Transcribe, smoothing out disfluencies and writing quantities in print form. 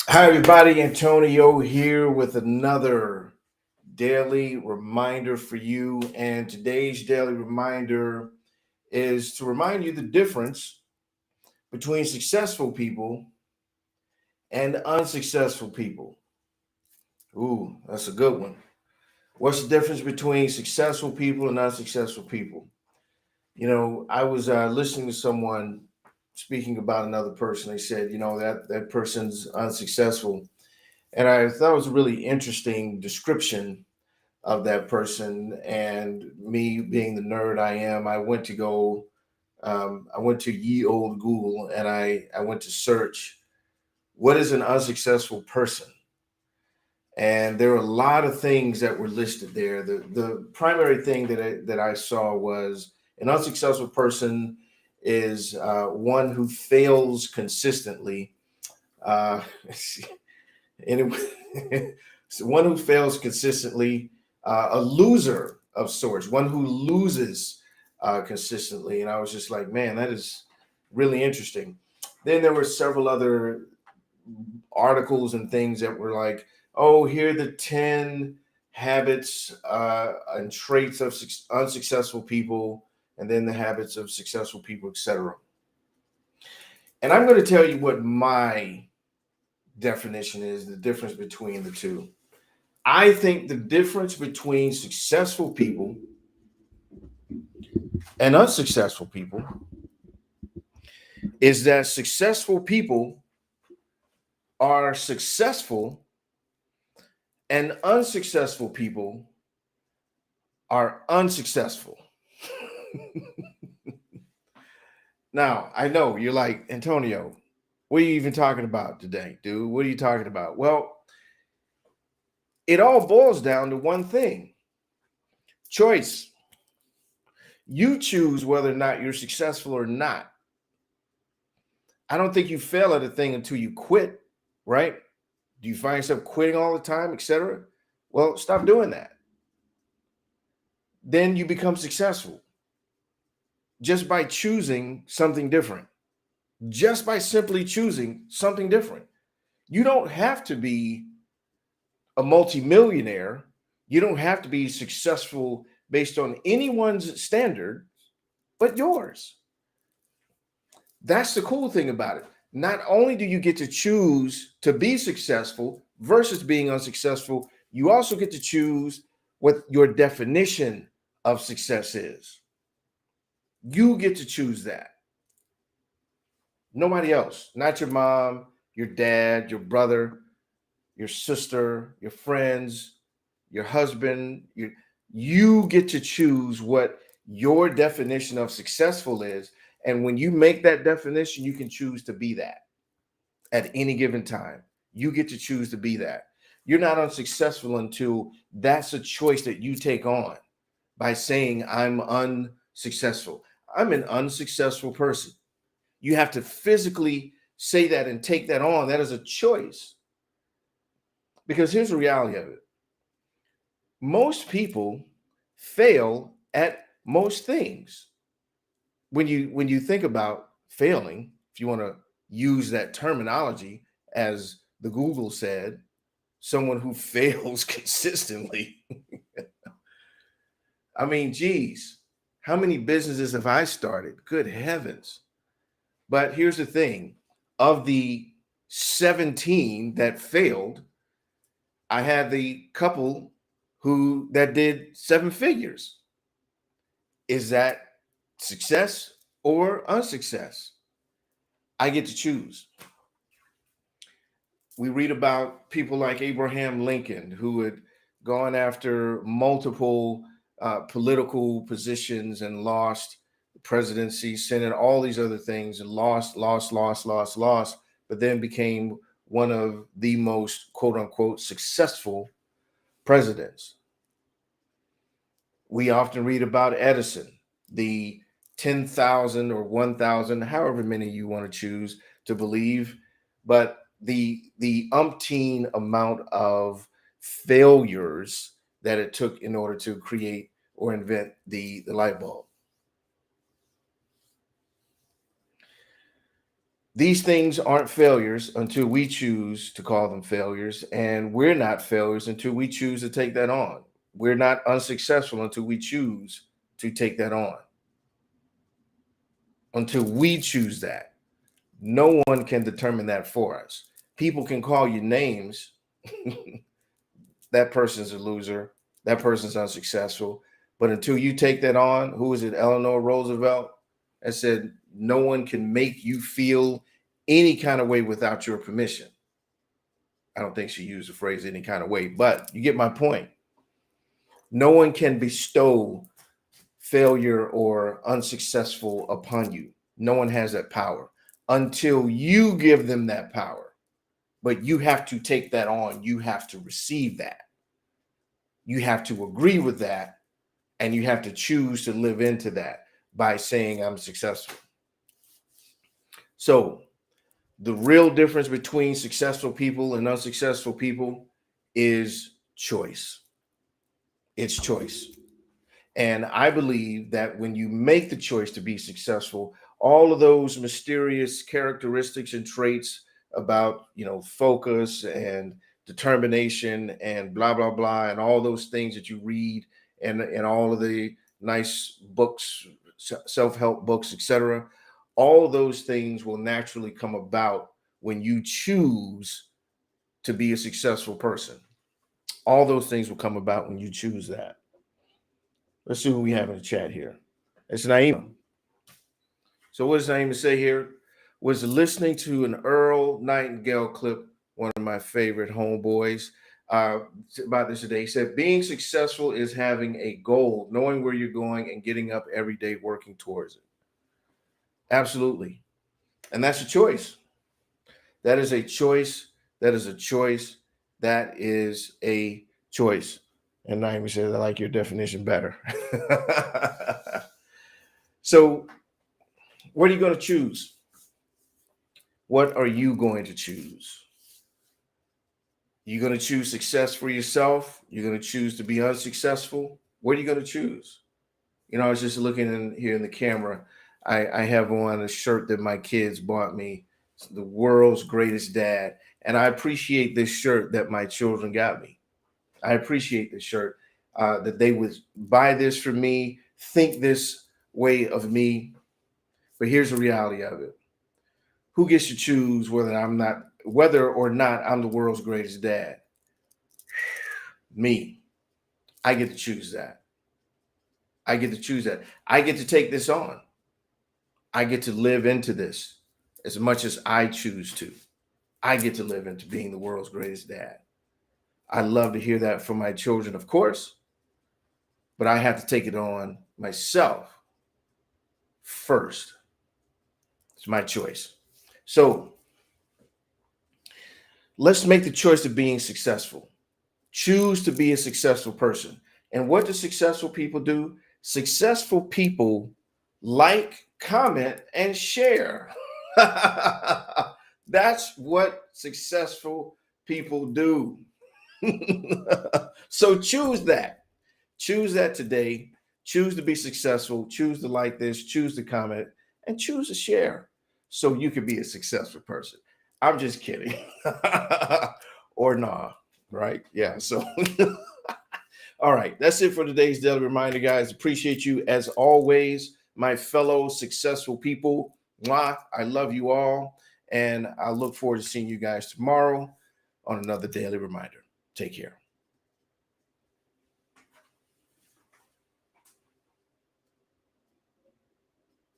Hi, everybody. Antonio here with another daily reminder for you. And today's daily reminder is to remind you the difference between successful people and unsuccessful people. Ooh, that's a good one. What's the difference between successful people and unsuccessful people? I was listening to someone speaking about another person. They said, that person's unsuccessful. And I thought it was a really interesting description of that person. And me being the nerd I am, I went to ye old Google and I went to search what is an unsuccessful person. And there were a lot of things that were listed there. The primary thing that I saw was an unsuccessful person is one who fails consistently. Uh, and so one who fails consistently, a loser of sorts, one who loses consistently. And I was just like, man, that is really interesting. Then there were several other articles and things that were like, oh, here are the 10 habits and traits of unsuccessful people, and then the habits of successful people, etc. And I'm going to tell you what my definition is, the difference between the two. I think the difference between successful people and unsuccessful people is that successful people are successful and unsuccessful people are unsuccessful. Now, I know you're like, Antonio, what are you even talking about today, dude? What are you talking about? Well, it all boils down to one thing: choice. You choose whether or not you're successful or not. I don't think you fail at a thing until you quit, right? Do you find yourself quitting all the time, etc.? Well, stop doing that. Then you become successful just by choosing something different, just by simply choosing something different. You don't have to be a multimillionaire. You don't have to be successful based on anyone's standard but yours. That's the cool thing about it. Not only do you get to choose to be successful versus being unsuccessful, you also get to choose what your definition of success is. You get to choose that. Nobody else, not your mom, your dad, your brother, your sister, your friends, your husband. You get to choose what your definition of successful is. And when you make that definition, you can choose to be that at any given time. You get to choose to be that. You're not unsuccessful until that's a choice that you take on by saying, I'm unsuccessful. I'm an unsuccessful person. You have to physically say that and take that on. That is a choice. Because here's the reality of it: most people fail at most things. When you think about failing, if you want to use that terminology, as the Google said, someone who fails consistently. I mean, geez, how many businesses have I started? Good heavens. But here's the thing: of the 17 that failed, I had the couple who that did seven figures. Is that success or unsuccess? I get to choose. We read about people like Abraham Lincoln, who had gone after multiple political positions and lost the presidency, Senate, all these other things, and lost, but then became one of the most quote unquote successful presidents. We often read about Edison, the 10,000 or 1,000, however many you want to choose to believe, but the umpteen amount of failures that it took in order to create or invent the light bulb. These things aren't failures until we choose to call them failures, and we're not failures until we choose to take that on. We're not unsuccessful until we choose to take that on. Until we choose that. No one can determine that for us. People can call you names. That person's a loser. That person's unsuccessful. But until you take that on, who is it? Eleanor Roosevelt that said, no one can make you feel any kind of way without your permission. I don't think she used the phrase any kind of way, but you get my point. No one can bestow failure or unsuccessful upon you. No one has that power until you give them that power. But you have to take that on. You have to receive that. You have to agree with that. And you have to choose to live into that by saying, I'm successful. So the real difference between successful people and unsuccessful people is choice. It's choice. And I believe that when you make the choice to be successful, all of those mysterious characteristics and traits about, focus and determination and blah, blah, blah, and all those things that you read and all of the nice books, self-help books, etc., all of those things will naturally come about when you choose to be a successful person. All those things will come about when you choose that. Let's see who we have in the chat here. It's Naima. So what does Naima say here? Was listening to an Earl Nightingale clip, one of my favorite homeboys, about this today. He said, being successful is having a goal, knowing where you're going and getting up every day working towards it. Absolutely. And that's a choice. That is a choice. That is a choice. That is a choice. And Naima says, I like your definition better. So, what are you going to choose? What are you going to choose? You're going to choose success for yourself? You're going to choose to be unsuccessful? What are you going to choose? I was just looking in here in the camera. I have on a shirt that my kids bought me. It's the world's greatest dad. And I appreciate this shirt that my children got me. I appreciate this shirt, that they would buy this for me, think this way of me. But here's the reality of it. Who gets to choose whether or not I'm the world's greatest dad? Me. I get to choose that. I get to choose that. I get to take this on. I get to live into this as much as I choose to. I get to live into being the world's greatest dad. I love to hear that from my children, of course, but I have to take it on myself first. It's my choice. So let's make the choice of being successful. Choose to be a successful person. And what do successful people do? Successful people like, comment, and share. That's what successful people do. So choose that. Choose that today. Choose to be successful. Choose to like this. Choose to comment. And choose to share so you can be a successful person. I'm just kidding. Or nah, right? Yeah. So, all right. That's it for today's daily reminder, guys. Appreciate you as always, my fellow successful people. Mwah, I love you all. And I look forward to seeing you guys tomorrow on another daily reminder. Take care.